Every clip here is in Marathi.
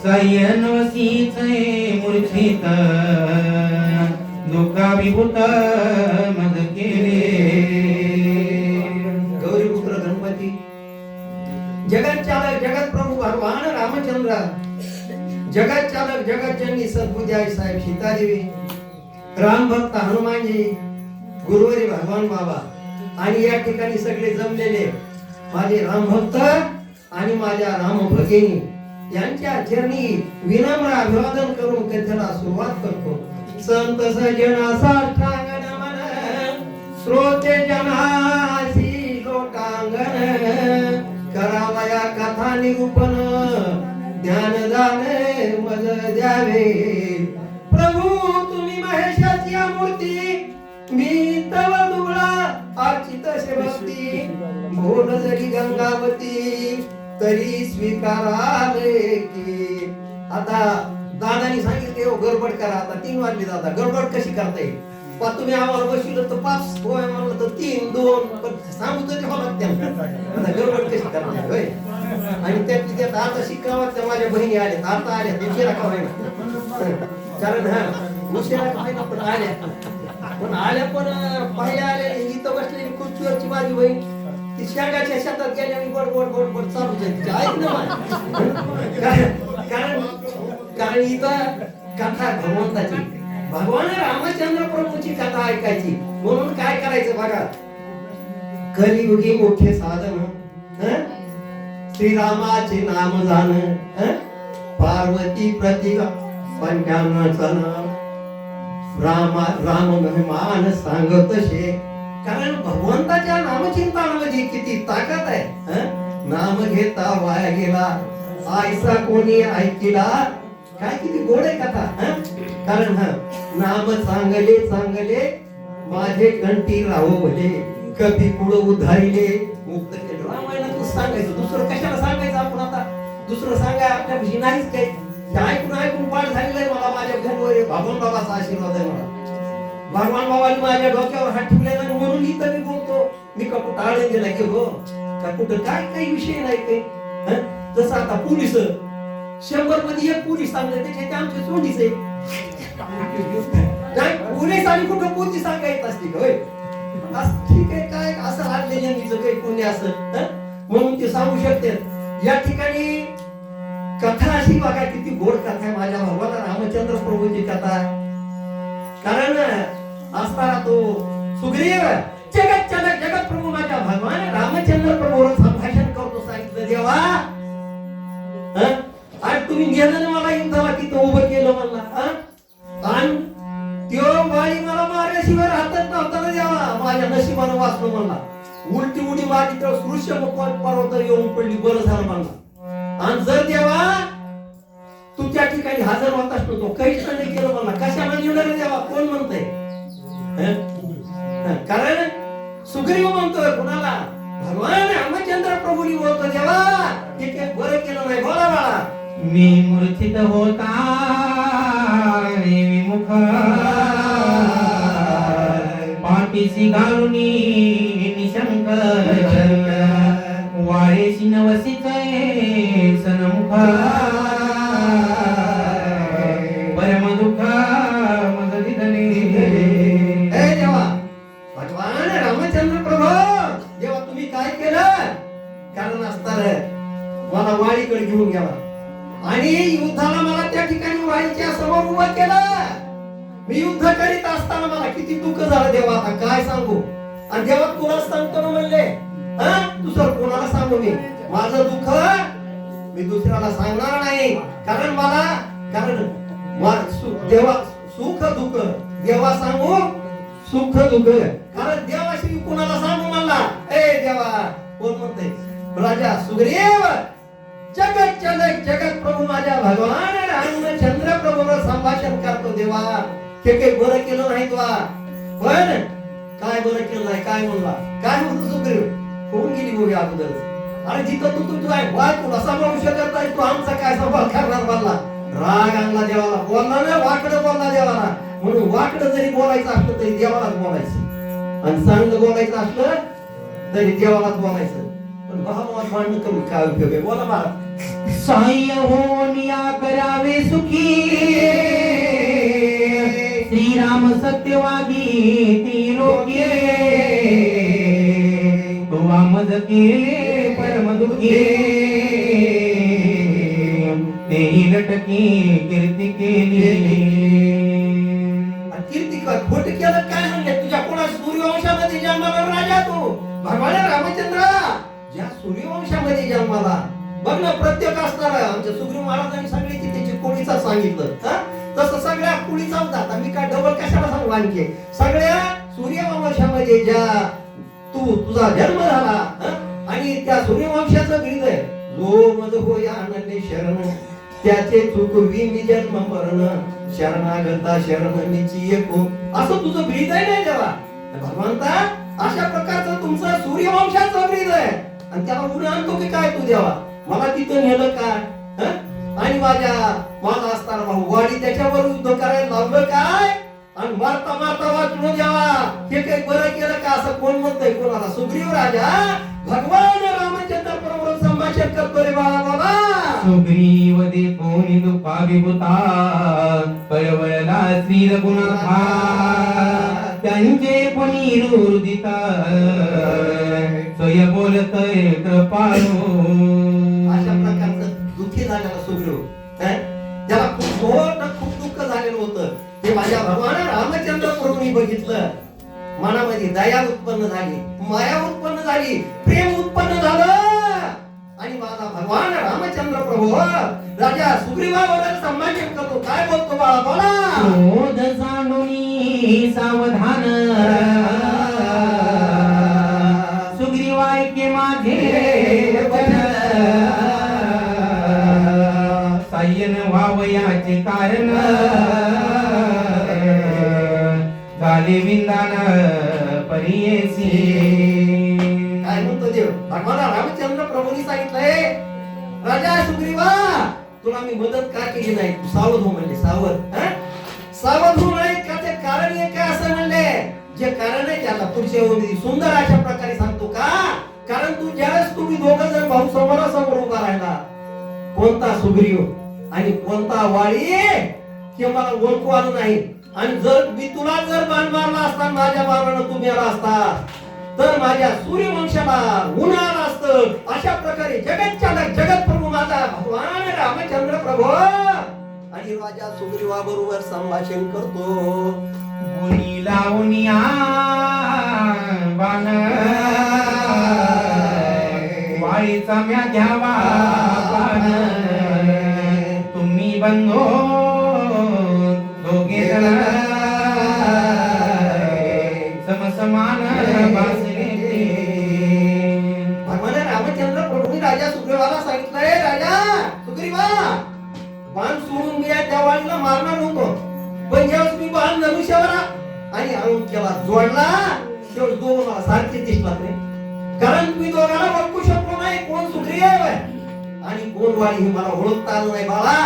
सयनवसीचे मूर्छित दुःखाभिभूत मद केले. गौरीपुत्र गणपती, जगत चालक जगत प्रभू भगवान रामचंद्र, जगत चालक जगत जननी सद्बुद्धी आई साहेब सीतादेवी, राम भक्त हनुमानजी, गुरुवारी भगवान बाबा आणि या ठिकाणी सगळे जमलेले माझे राम भक्त आणि माझ्या राम भगिनी यांच्या चरणी विनम्र अभिवादन करून कथेला सुरुवात करतो. संत सजना साष्टांग नमन, श्रोते जनासी लोटांगण, करावया कथा निरूपण, ज्ञान दान मज द्यावे. प्रभू तुम्ही महेशाची मूर्ती, मी तव दुबळा अर्चित सेवस्ती, बोल जरी गंगावती तरी स्वीकाराले की. आता दादानी सांगितले हो गडबड करा. आता 3 वाजले दादा, गडबड कशी करता येईल? तुम्ही आम्हाला बसविलं तर 5 होय म्हणलं तर 3 2 पण सांगू तरी होला त्यांना. आता गडबड कशी करता येईल होय? आणि त्यात आता शिकावा त्या माझ्या बहिणी आल्या, आता आल्या उशिरा का होईना, कारण उशिरा का होईना पण आल्या पण पहिल्या आल्या. इथं बसलेली खुर्चीवरची माझी बहीण ती शेंगाच्या शेतात गेल्या आणि गोड गोड गोड गोड चालू जाईल ऐक ना. कारण इथं कथा भगवंताची, भगवान रामचंद्र प्रभूची कथा ऐकायची. म्हणून काय करायचं बघा, कलियुगी मोठे साधन श्रीरामाचे नाम जाण, पार्वती प्रति पंचामृतन, राम महिमान सांगत शे. कारण भगवंताच्या नामचिंतनामध्ये किती ताकद आहे. नाम घेता वाया गेला आयसा कोणी ऐकिला. काय किती गोड आहे कथा. कारण नाम चांगले चांगले माझे कंठी राहो भले, कधी पुढं उधारिले मुक्त केले. रामायणातून सांगायचं, दुसरं कशाला सांगायचं आपण? आता दुसरं सांगाय आपल्यापाशी नाहीच काही. ऐकून ऐकून पाठ झालेलं आहे मला. माझ्या गुरुवर भगवान बाबाचा आशीर्वाद आहे मला. भगवान बाबांनी माझ्या डोक्यावर हात ठेवलेला म्हणून इथं मी बोलतो. मी का कुठं आळून गेला की हो का कुठं काय काही विषय नाही काही. जसं आता पोलीस 100 मध्ये 1 पोलीस सांगले त्याच्या आमचे सोडीच आहे. पोलीस आणि कुठं पोती सांगायचं असते का होय? ठीक आहे, काय असं हाडले नेहमीच काही कोणी असं म्हणून ते सांगू शकतात. या ठिकाणी कथा अशी बघा किती गोड कथा आहे माझ्या भगवान रामचंद्र प्रभूची कथा. कारण असताना तो सुग्रीव जगत चालक जगत प्रभू माझ्या भगवान रामचंद्र प्रभूवर संभाषण करतो. सांगितलं देवा आणि तुम्ही नेलं मला युद्धाला तिथं उभं केलं म्हणला. आणि त्यो बाळी मला मारल्याशिवाय राहतच नव्हता ना देवा. माझ्या नशिबानं वाचलो म्हणला. उलटी उडी मारली तर सृष्य पर्वत येऊन पडली. बरं झालं म्हणला. आणि जर देवा तू त्या ठिकाणी हजर होतास तो काहीच नाही केलं म्हणला. कशाला निवडलं देवा? कोण म्हणतंय? कारण सुग्रीव म्हणतोय कुणाला? भगवान रामचंद्र प्रभूनी बोलतो देवा हे काही बरं केलं नाही. बोला बाळा. मी मूर्छित होता विमुख, पाठीसी घालुनी निशंक, वाळेशी नवसीचे सनमुख, परम दुःख मग दिदने. हे देवा भगवान रामचंद्र प्रभू देवा तुम्ही काय केलं? कारण असताना मला वाडीकडे घेऊन गेला आणि युद्धाला मला त्या ठिकाणी वाडीच्या समोर उभं केलं. मी युद्ध करीत असताना मला किती दुःख झालं देवा. आता काय सांगू? आणि देवा तुला सांगतो ना म्हणले, दुसरं कोणाला सांगू? मी माझं दुःख मी दुसऱ्याला सांगणार नाही. कारण देवा सुख दुःख देवा सांगू सुख दुःख. कारण देवाशी कोणाला सांगू म्हणला. ए देवा कोण म्हणते? राजा सुग्रीव जगत चालक जगत प्रभू माझ्या भगवान रामचंद्र प्रभूवर संभाषण करतो. देवा हे काही बरं केलं नाही तुला. पण काय बरं केलं नाही? काय म्हणला? काय म्हणतो सुग्रीव? होऊन गेली गोळी अगोदर. आणि जिथं तू तुझा वाद तुला सांभाळू शकत नाही, तू आमचा काय सांभाळ करणार म्हणला. राग आणला देवाला. बोलला ना वाकडं बोलला देवाला. म्हणून वाकडं जरी बोलायचं असलं तरी देवालाच बोलायचं, आणि चांगलं बोलायचं असलं तरी देवालाच बोलायचं. पण भावात भांडण करून काय उपयोग आहे? बोला मला. साह्य होऊन या करावे सुखी श्रीराम सत्यवादी ती लोके तुवा मज केले परम दुखी तेही लटकी कीर्ती केली कीर्ती कर खोट केलं काय म्हणले तुझ्या कोणा सूर्यवंशामध्ये जन्माला राजा तू भगवान रामचंद्र ज्या सूर्यवंशामध्ये जन्माला बघ ना प्रत्येक असणारा आमच्या सुग्रीव महाराजांनी सांगितले त्याची कोणीचा सांगितलं हा? तसं सगळ्या कुळीचा होता आता मी काय डबल कशाला सांगू आणखी सगळ्या सूर्यवंशामध्ये ज्या तुझा जन्म झाला हा? आणि त्या सूर्यवंशाचं हृदय जो मज होय अनन्य शरण त्याचे चुकवी मी जन्म मरण शरणागता शरण मीची एको असं तुझं हृदय नाही देवा भगवंता अशा प्रकारचं तुमचं सूर्यवंशाचं हृदय आणि त्याला उडून आणतो की काय तू देवा मला तिथं नेलं काय हं? आणि माझा असताना भाऊ वाडी त्याच्यावर युद्ध करायला लावलं काय आणि मारता मारता वाचलो द्यावा हे काही बरं केलं का असं कोण म्हणतंय कोणाला सुग्रीव राजा भगवान रामचंद्र बरोबर संभाषण करतो रे बाळा बाबा सुग्रीव दे कोणी दुपाविभूता परवळला श्री रघुनाथा त्यांचे कोणी रुदिता सोय बोलतय कृपाळू अशा प्रकारचं दुःखी झालेला सुग्रीव त्याला खूप दुःख झालेलं होतं ते माझ्या भगवान रामचंद्र प्रभूंनी बघितलं मनामध्ये दया उत्पन्न झाली माया उत्पन्न झाली प्रेम उत्पन्न झालं आणि माझा भगवान रामचंद्र प्रभू राजा सुग्रीवाबरोबर संभाषण करतो काय बोलतो बाळा बोला क्रोध जाणूनी सावधान सुग्रीवाय के माझे सायन व्हावयाचे कारण झाले विंदान परियेसी काय म्हणतो देव भगवान रामचंद्र प्रभूंनी सांगितलंय राजा सुग्रीवा तुला मी मदत का केली नाही तू सावध हो म्हणले सावध सावध हो नाही का ते कारण एक काय असं म्हणले जे कारण आहे त्याला पुढच्या ओळीमध्ये सुंदर अशा प्रकारे सांगतो का कारण तू ज्यावेळेस तुम्ही दोघं जण भाऊ समोरासमोर उभा राहिला कोणता सुग्रीव आणि कोणता वाळी हे मला ओळखू आलं नाही आणि जर मी तुला जर बाण मारला असता माझ्या बाणानं तू मेला असता तर माझ्या सूर्यवंशाला उन्हाळा असतं अशा प्रकारे जगत चालक जगत प्रभू माझा भगवान रामचंद्र प्रभू आणि राजा सुग्रीवा बरोबर संभाषण करतो मुनी लावनिया बाण वाळीचा म्या घ्यावा बाण तुम्ही बंधो दोघे जण समसमान भासले भगवान रामचंद्र प्रभूंनी राजा सुग्रीवाला सांगितलंय राजा सुग्रीवा बाण सोडून मी त्या वाळीला मारणार नव्हतो पण ज्यावेळेस मी बाण धनुष्यावर आणि आणून केला जोडला तेवढं दोघं मला सारखे दिसलात रे कारण तुम्ही दोघांना ओळखू शकलो नाही कोण सुग्रीव आणि कोण वाळी हे मला ओळखता आलं नाही बाळा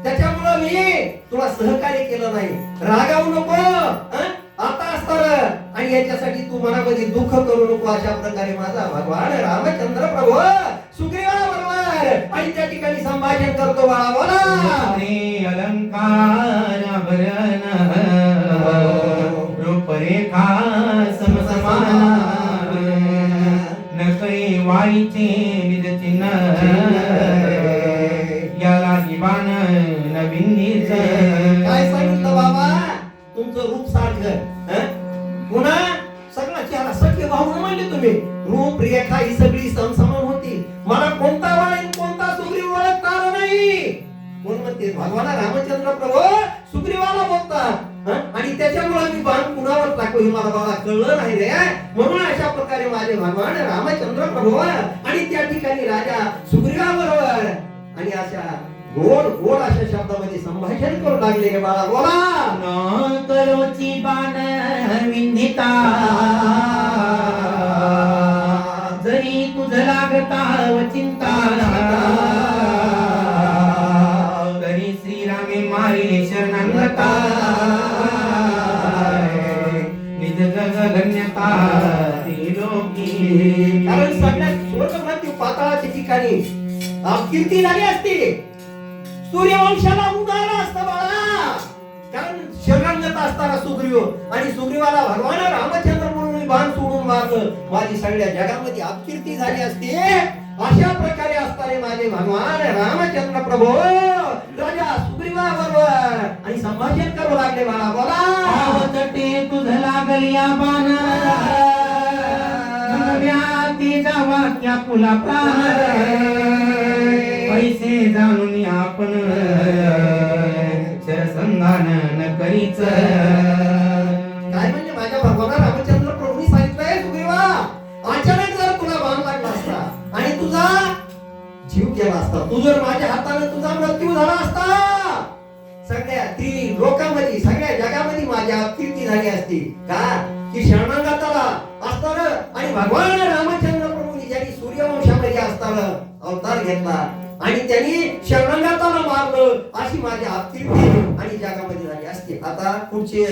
त्याच्यामुळे मी तुला सहकार्य केलं नाही रागावू नको आता असताना आणि याच्यासाठी तू मनामध्ये दुःख करू नको अशा प्रकारे माझा भगवान रामचंद्र प्रभू सुग्रीवा बरोबर आणि त्या ठिकाणी संभाषण करतो बाळा बोला अलंकार आभरण रूपरेखा समसमान नकळे वाळीचे निज चिन्ह याला निबाण नवीन निज काय सांगितलं बाबा तुमचं रूप सारखं पुन्हा सगळा चेहरा सख्य भाऊ म्हणले तुम्ही रूप रेखा ही सगळी समसमान होती मला कोणता वाळी कोणता सुग्रीव ओळखता आला नाही कोण म्हणते भगवान रामचंद्र प्रभू सुग्रीवाला बोलतात आणि त्याच्यामुळे मी बाण कुणावर टाकू हे मला बाबा कळलं नाही रे म्हणून अशा प्रकारे माझे भगवान रामचंद्र प्रभू आणि त्या ठिकाणी राजा सुग्रीवाबरोबर आणि अशा गोड गोड अशा शब्दामध्ये संभाषण करू लागले रे बाळा बोला न करोची बाण विंदिता जरी तुझ लागता वचिंता तरी श्रीरामे मारे शरणांगता निज जग गण्यता त्रिलोकी कारण सगळ्यात स्वर्ग मृत्यू पाताळाच्या ठिकाणी आपली अपकीर्ती झाली असती, सूर्यवंशाला उदाहरण असतं बाळा. कारण शरणागत असताना सुग्रीव आणि सुग्रीवाला भगवान रामचंद्र म्हणून बाण सोडून मारलं, माझी सगळ्या जगामध्ये अपकीर्ती झाली असती. अशा प्रकारे असताना माझे भगवान रामचंद्र प्रभू राजा सुग्रीवा बरोबर आणि संभाषण करू लागले. बाळा बोला. आवतटे तुझ लागलिया बाण व्यातीचा वाक्या पुला प्राण पैसे जाणून आपण शरसंधान न करीच. काय म्हणजे माझ्या भगवान रामचंद्र प्रभूंनी सांगितलंय सुग्रीवा, अचानक जर तुला बाण लागला असता आणि तुझा जीव गेला असता, तू जर माझ्या हाताने तुझा मृत्यू झाला असता, सगळ्या लोकांमध्ये सगळ्या जगामध्ये माझी अपकीर्ती झाली असती. का की शरणागताला असताना आणि भगवान रामचंद्र प्रभूंनी ज्यांनी सूर्यवंशामध्ये असताना अवतार घेतला आणि त्यांनी शरणागताला मारलं, अशी माझी अपकीर्ती आणि जगामध्ये झाली असती. आता पुढचे